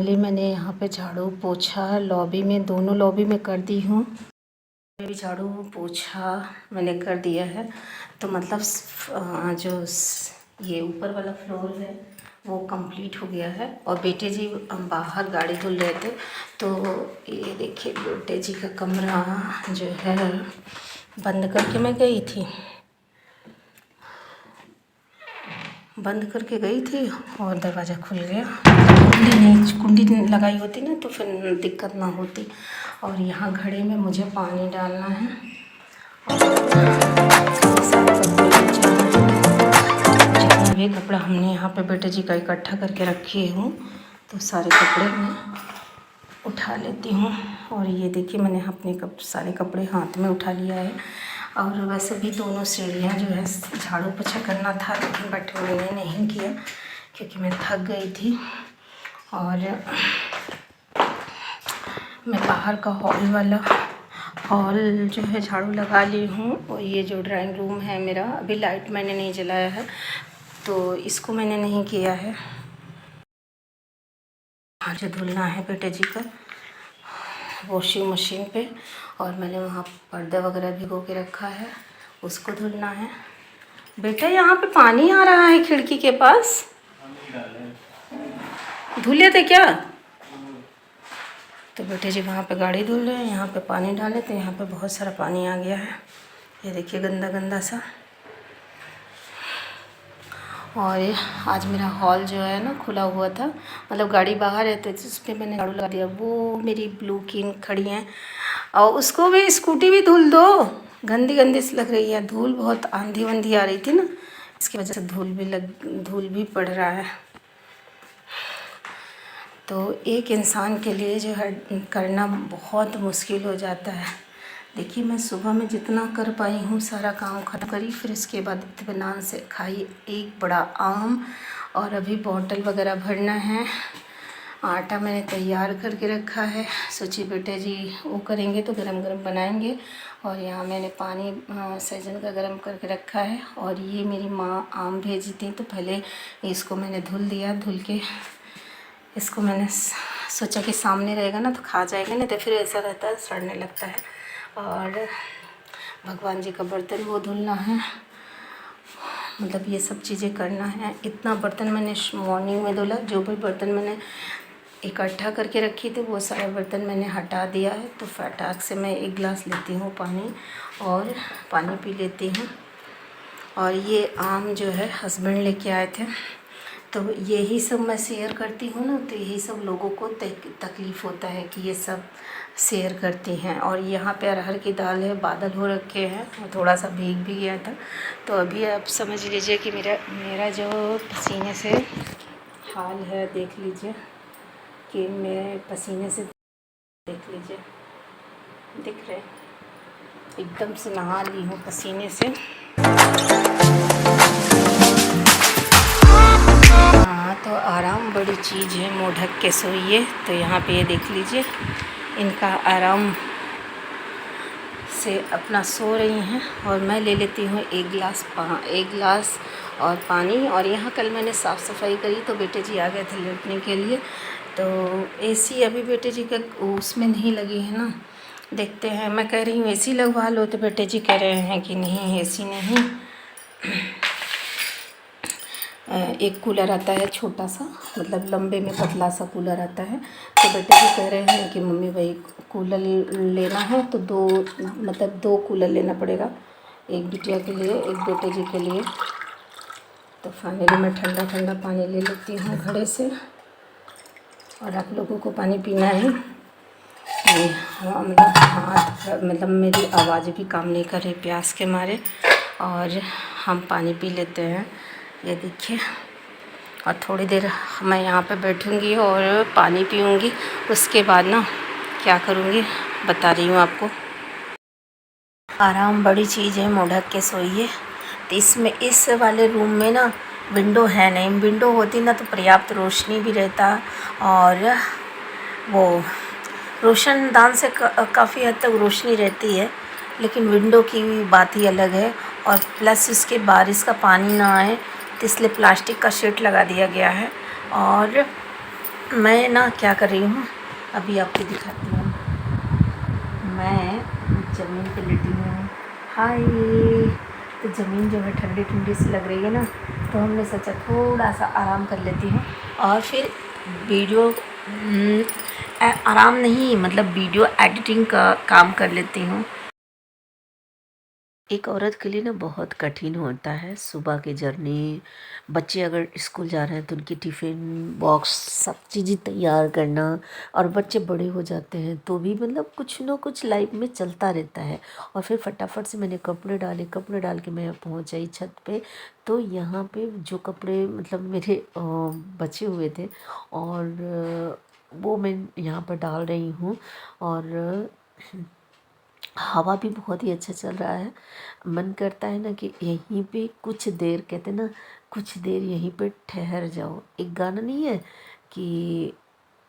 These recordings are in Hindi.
फाइनली मैंने यहाँ पे झाड़ू पोछा लॉबी में, दोनों लॉबी में कर दी हूँ। मेरी झाड़ू पोछा मैंने कर दिया है, तो मतलब जो ये ऊपर वाला फ्लोर है वो कंप्लीट हो गया है। और बेटे जी बाहर गाड़ी धुल रहे थे, तो ये देखिए बेटे जी का कमरा जो है बंद करके मैं गई थी, बंद करके गई थी और दरवाज़ा खुल गया। कुंडी लगाई होती ना तो फिर दिक्कत ना होती। और यहाँ घड़े में मुझे पानी डालना है और जितना भी कपड़ा हमने यहाँ पे बेटे जी का इकट्ठा करके रखे हूँ, तो सारे कपड़े मैं उठा लेती हूँ। और ये देखिए मैंने अपने सारे कपड़े हाथ में उठा लिया है। और वैसे भी दोनों सीढ़ियाँ जो है झाड़ू पोछा करना था, लेकिन बट मैंने नहीं किया क्योंकि मैं थक गई थी। और मैं बाहर का हॉल जो है झाड़ू लगा ली हूँ। और ये जो ड्राइंग रूम है मेरा, अभी लाइट मैंने नहीं जलाया है तो इसको मैंने नहीं किया है। आज धुलना है बेटे जी का वॉशिंग मशीन पे, और मैंने वहाँ पर्दा वगैरह भिगो के रखा है, उसको धुलना है। बेटा यहाँ पे पानी आ रहा है खिड़की के पास, धुले थे क्या? तो बेटे जी वहाँ पे गाड़ी धुल रहे हैं, यहाँ पे पानी डाले तो यहाँ पे बहुत सारा पानी आ गया है। ये देखिए गंदा गंदा सा। और आज मेरा हॉल जो है ना खुला हुआ था, मतलब गाड़ी बाहर है तो उस पर मैंने झाड़ू लगा दिया। वो मेरी ब्लू किंग खड़ी हैं और उसको भी स्कूटी भी धुल दो, गंदी गंदी सी लग रही है। धूल बहुत आंधी वंधी आ रही थी ना, इसकी वजह से धूल भी पड़ रहा है। तो एक इंसान के लिए जो है करना बहुत मुश्किल हो जाता है। देखिए मैं सुबह में जितना कर पाई हूँ सारा काम खत्म करी, फिर इसके बाद इत्मीनान से खाई एक बड़ा आम। और अभी बॉटल वगैरह भरना है। आटा मैंने तैयार करके रखा है, सोची बेटे जी वो करेंगे तो गरम गरम बनाएंगे। और यहाँ मैंने पानी सहजन का गरम करके रखा है। और ये मेरी माँ आम भेजी थी, तो पहले इसको मैंने धुल दिया। धुल के इसको मैंने सोचा कि सामने रहेगा ना तो खा जाएगा, नहीं तो फिर ऐसा रहता है सड़ने लगता है। और भगवान जी का बर्तन वो धुलना है, मतलब ये सब चीज़ें करना है। इतना बर्तन मैंने मॉर्निंग में धुला, जो भी बर्तन मैंने इकट्ठा करके रखी थी वो सारे बर्तन मैंने हटा दिया है। तो फटाक से मैं एक गिलास लेती हूँ पानी और पानी पी लेती हूँ। और ये आम जो है हस्बैंड लेके आए थे, तो यही सब मैं शेयर करती हूँ ना, तो यही सब लोगों को तकलीफ़ होता है कि ये सब शेयर करती हैं। और यहाँ पे अरहर की दाल है, बादल हो रखे हैं और थोड़ा सा भीग भी गया था। तो अभी आप समझ लीजिए कि मेरा जो पसीने से हाल है, देख लीजिए कि मेरे पसीने से, देख लीजिए दिख रहे, एकदम से नहा ली हूँ पसीने से। तो आराम बड़ी चीज़ है, मुँह ढक के सोइए। तो यहाँ पे ये देख लीजिए इनका आराम से अपना सो रही हैं। और मैं ले लेती हूँ एक गिलास और पानी। और यहाँ कल मैंने साफ़ सफाई करी तो बेटे जी आ गए थे लेटने के लिए। तो एसी अभी बेटे जी का उसमें नहीं लगी है ना, देखते हैं। मैं कह रही हूँ एसी लगवा लो, तो बेटे जी कह रहे हैं कि नहीं एसी नहीं, एक कूलर आता है छोटा सा, मतलब लंबे में पतला सा कूलर आता है। तो बेटे जी कह रहे हैं कि मम्मी भाई कूलर लेना है तो दो कूलर लेना पड़ेगा, एक बिटिया के लिए एक बेटे जी के लिए। तो फाइनली मैं ठंडा ठंडा पानी ले लेती हूँ घड़े से। और आप लोगों को पानी पीना है। मतलब मेरी आवाज़ भी काम नहीं कर रही प्यास के मारे, और हम पानी पी लेते हैं। ये देखिए, और थोड़ी देर मैं यहाँ पे बैठूँगी और पानी पीऊँगी। उसके बाद ना क्या करूँगी बता रही हूँ आपको। आराम बड़ी चीज़ है, मुँह ढक के सोइए। तो इसमें इस वाले रूम में ना विंडो है नहीं, विंडो होती ना तो पर्याप्त रोशनी भी रहता, और वो रोशनदान से काफ़ी हद तक रोशनी रहती है। लेकिन विंडो की बात ही अलग है। और प्लस इसके बारिश का पानी ना आए, तो इसलिए प्लास्टिक का शीट लगा दिया गया है। और मैं ना क्या कर रही हूँ, अभी आपको दिखाती हूँ। मैं ज़मीन पे लेटी हूँ। हाय। तो ज़मीन जो है ठंडी ठंडी सी लग रही है ना, तो हमने सोचा थोड़ा सा आराम कर लेती हूँ और फिर वीडियो आराम नहीं, मतलब वीडियो एडिटिंग का काम कर लेती हूँ। एक औरत के लिए ना बहुत कठिन होता है सुबह की जर्नी। बच्चे अगर स्कूल जा रहे हैं तो उनकी टिफ़िन बॉक्स सब चीज़ें तैयार करना, और बच्चे बड़े हो जाते हैं तो भी मतलब कुछ ना कुछ लाइफ में चलता रहता है। और फिर फटाफट से मैंने कपड़े डाल के मैं पहुंच आई छत पे। तो यहाँ पे जो कपड़े मतलब मेरे बचे हुए थे, और वो मैं यहाँ पर डाल रही हूँ। और हवा भी बहुत ही अच्छा चल रहा है। मन करता है ना कि यहीं पे कुछ देर, कहते हैं ना, कुछ देर यहीं पे ठहर जाओ। एक गाना नहीं है कि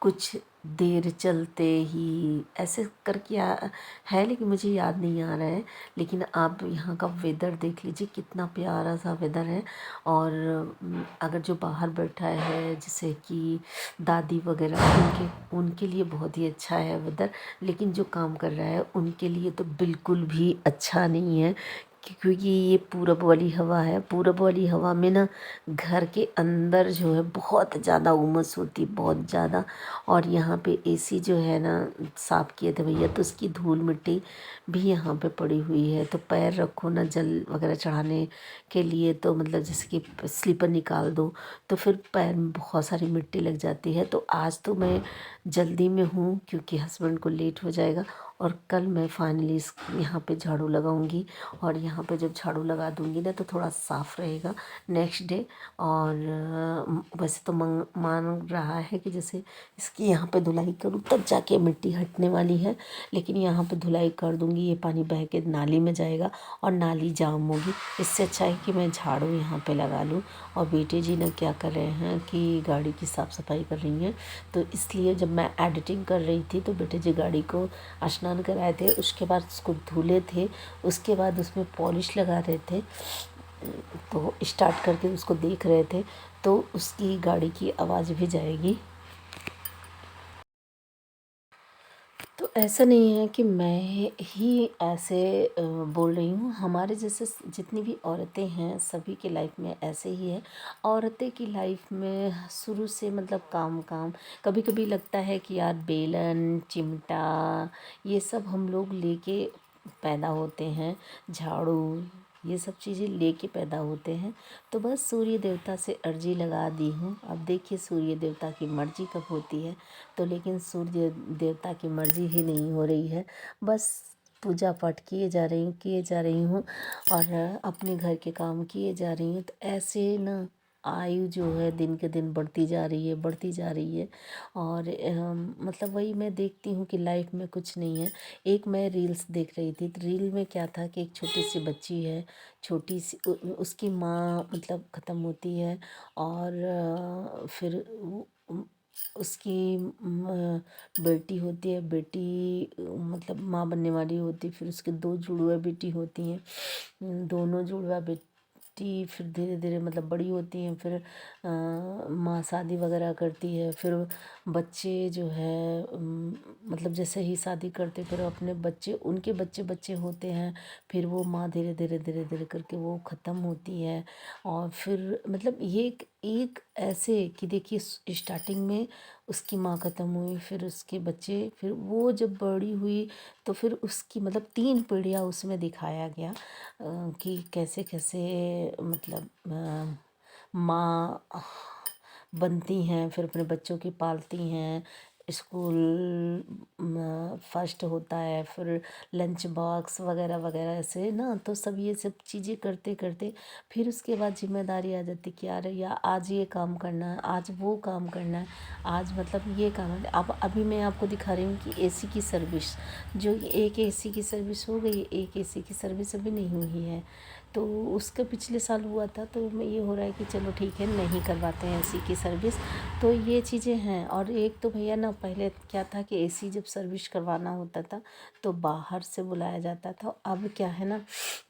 कुछ देर चलते ही, ऐसे करके है, लेकिन मुझे याद नहीं आ रहा है। लेकिन आप यहाँ का वेदर देख लीजिए, कितना प्यारा सा वेदर है। और अगर जो बाहर बैठा है जैसे कि दादी वगैरह, उनके उनके लिए बहुत ही अच्छा है वेदर। लेकिन जो काम कर रहा है उनके लिए तो बिल्कुल भी अच्छा नहीं है, क्योंकि ये पूरब वाली हवा है। पूरब वाली हवा में ना घर के अंदर जो है बहुत ज़्यादा उमस होती है, बहुत ज़्यादा। और यहाँ पे एसी जो है ना, साफ़ किए थे भैया, तो उसकी धूल मिट्टी भी यहाँ पे पड़ी हुई है। तो पैर रखो ना जल वगैरह चढ़ाने के लिए, तो मतलब जैसे कि स्लीपर निकाल दो तो फिर पैर में बहुत सारी मिट्टी लग जाती है। तो आज तो मैं जल्दी में हूँ क्योंकि हस्बैंड को लेट हो जाएगा, और कल मैं फाइनली इस यहाँ पे झाड़ू लगाऊंगी। और यहाँ पे जब झाड़ू लगा दूंगी ना तो थोड़ा साफ़ रहेगा नेक्स्ट डे। और वैसे तो मान रहा है कि जैसे इसकी यहाँ पे धुलाई करूँ तब जाके मिट्टी हटने वाली है। लेकिन यहाँ पे धुलाई कर दूंगी, ये पानी बह के नाली में जाएगा और नाली जाम होगी। इससे अच्छा है कि मैं झाड़ू यहाँ पे लगा लूँ। और बेटे जी ने क्या कर रहे हैं कि गाड़ी की साफ़ सफाई कर रही हैं। तो इसलिए जब मैं एडिटिंग कर रही थी तो बेटे जी गाड़ी को स्नान कराए थे, उसके बाद उसको धुले थे, उसके बाद उसमें पॉलिश लगा रहे थे। तो स्टार्ट करके उसको देख रहे थे, तो उसकी गाड़ी की आवाज़ भी जाएगी। तो ऐसा नहीं है कि मैं ही ऐसे बोल रही हूँ। हमारे जैसे जितनी भी औरतें हैं सभी की लाइफ में ऐसे ही है। औरतें की लाइफ में शुरू से मतलब काम काम, कभी कभी लगता है कि यार बेलन चिमटा ये सब हम लोग लेके पैदा होते हैं, झाड़ू ये सब चीज़ें लेके पैदा होते हैं। तो बस सूर्य देवता से अर्जी लगा दी हूँ। अब देखिए सूर्य देवता की मर्ज़ी कब होती है। तो लेकिन सूर्य देवता की मर्ज़ी ही नहीं हो रही है। बस पूजा पाठ किए जा रही हूँ और अपने घर के काम किए जा रही हूँ। तो ऐसे ना आयु जो है दिन के दिन बढ़ती जा रही है, बढ़ती जा रही है। और मतलब वही मैं देखती हूँ कि लाइफ में कुछ नहीं है। एक मैं रील्स देख रही थी, तो रील में क्या था कि एक छोटी सी बच्ची है, छोटी सी उसकी माँ मतलब ख़त्म होती है। और फिर उसकी बेटी होती है, बेटी मतलब माँ बनने वाली होती है। फिर उसके दो जुड़वा बेटी होती हैं, दोनों जुड़वा बेटी फिर धीरे धीरे मतलब बड़ी होती हैं। फिर माँ शादी वगैरह करती है। फिर बच्चे जो है मतलब जैसे ही शादी करते फिर अपने बच्चे, उनके बच्चे बच्चे होते हैं। फिर वो माँ धीरे धीरे धीरे धीरे करके वो ख़त्म होती है। और फिर मतलब ये एक ऐसे कि देखिए स्टार्टिंग में उसकी माँ ख़त्म हुई, फिर उसके बच्चे, फिर वो जब बड़ी हुई तो फिर उसकी मतलब 3 पीढ़ियाँ उसमें दिखाया गया कि कैसे कैसे मतलब माँ बनती हैं, फिर अपने बच्चों की पालती हैं, स्कूल फर्स्ट होता है, फिर लंच बॉक्स वगैरह वगैरह ऐसे ना। तो सब ये सब चीज़ें करते करते फिर उसके बाद जिम्मेदारी आ जाती कि यार या आज ये काम करना है, आज वो काम करना है, आज मतलब ये काम है। अब अभी मैं आपको दिखा रही हूँ कि एसी की सर्विस, जो एक एसी की सर्विस हो गई, एक एसी की सर्विस अभी नहीं हुई है। तो उसका पिछले साल हुआ था, तो मैं ये हो रहा है कि चलो ठीक है नहीं करवाते हैं एसी की सर्विस। तो ये चीज़ें हैं। और एक तो भैया ना पहले क्या था कि एसी जब सर्विस करवाना होता था तो बाहर से बुलाया जाता था। अब क्या है ना,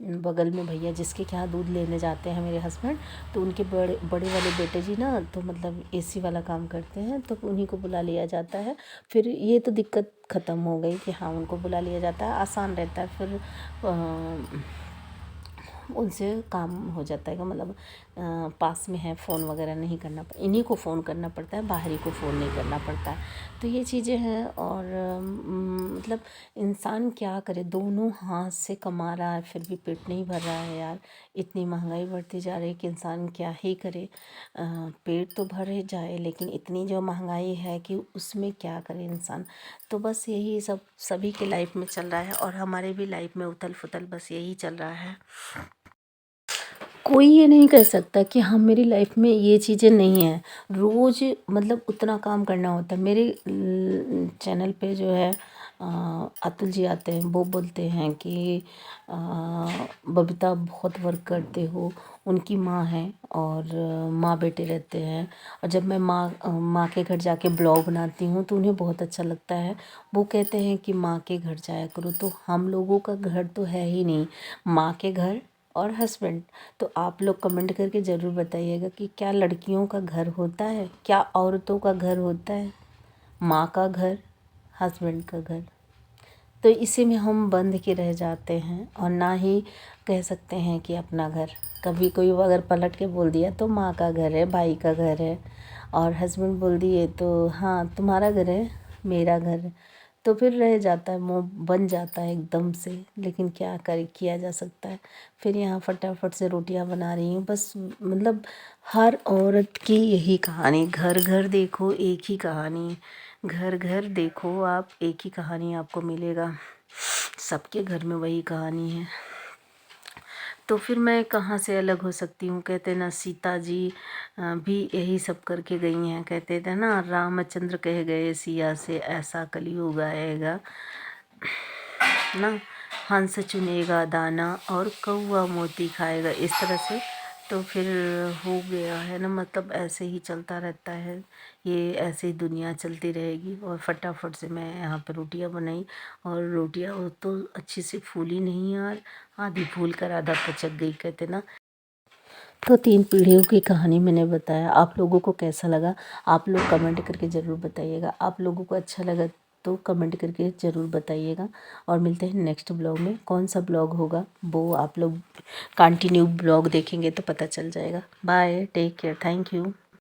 बगल में भैया जिसके यहाँ दूध लेने जाते हैं मेरे हस्बैंड, तो उनके बड़े बड़े वाले बेटे जी ना, तो मतलब एसी वाला काम करते हैं, तो उन्हीं को बुला लिया जाता है। फिर ये तो दिक्कत ख़त्म हो गई कि हाँ उनको बुला लिया जाता है, आसान रहता है। फिर उनसे काम हो जाता है कि मतलब पास में है, फ़ोन वगैरह नहीं करना, इन्हीं को फ़ोन करना पड़ता है, बाहरी को फ़ोन नहीं करना पड़ता है। तो ये चीज़ें हैं। और मतलब इंसान क्या करे, दोनों हाथ से कमा रहा है फिर भी पेट नहीं भर रहा है यार। इतनी महंगाई बढ़ती जा रही है कि इंसान क्या ही करे। पेट तो भर जाए, लेकिन इतनी जो महंगाई है कि उसमें क्या करे इंसान। तो बस यही सब सभी के लाइफ में चल रहा है, और हमारे भी लाइफ में उथल फुथल बस यही चल रहा है। कोई ये नहीं कह सकता कि हाँ मेरी लाइफ में ये चीज़ें नहीं हैं। रोज़ मतलब उतना काम करना होता है। मेरे चैनल पे जो है अतुल जी आते हैं, वो बोलते हैं कि बबीता बहुत वर्क करते हो। उनकी माँ है और माँ बेटे रहते हैं, और जब मैं माँ के घर जाके ब्लॉग बनाती हूँ तो उन्हें बहुत अच्छा लगता है। वो कहते हैं कि माँ के घर जाया करो। तो हम लोगों का घर तो है ही नहीं, माँ के घर और हस्बैंड। तो आप लोग कमेंट करके ज़रूर बताइएगा कि क्या लड़कियों का घर होता है, क्या औरतों का घर होता है? माँ का घर, हस्बैंड का घर, तो इसी में हम बंध के रह जाते हैं, और ना ही कह सकते हैं कि अपना घर। कभी कोई अगर पलट के बोल दिया तो माँ का घर है, भाई का घर है, और हस्बैंड बोल दिए तो हाँ तुम्हारा घर है, मेरा घर है। तो फिर रह जाता है, मुँह बन जाता है एकदम से। लेकिन क्या किया जा सकता है। फिर यहाँ फटाफट से रोटियां बना रही हूँ बस। मतलब हर औरत की यही कहानी, घर घर देखो एक ही कहानी, घर घर देखो आप एक ही कहानी आपको मिलेगा। सबके घर में वही कहानी है। तो फिर मैं कहाँ से अलग हो सकती हूँ। कहते ना सीता जी भी यही सब करके गई हैं। कहते थे ना, रामचंद्र कह गए सिया से ऐसा कलयुग आएगा ना, हंस चुनेगा दाना और कौवा मोती खाएगा, इस तरह से। तो फिर हो गया है ना, मतलब ऐसे ही चलता रहता है, ये ऐसे ही दुनिया चलती रहेगी। और फटाफट से मैं यहाँ पर रोटियां बनाई, और रोटियां वो तो अच्छी से फूली नहीं यार, आधी फूल कर आधा पचक गई, कहते ना। तो 3 पीढ़ियों की कहानी मैंने बताया। आप लोगों को कैसा लगा, आप लोग कमेंट करके ज़रूर बताइएगा। आप लोगों को अच्छा लगा तो कमेंट करके ज़रूर बताइएगा। और मिलते हैं नेक्स्ट ब्लॉग में। कौन सा ब्लॉग होगा वो आप लोग कंटिन्यू ब्लॉग देखेंगे तो पता चल जाएगा। Bye, take care, thank you.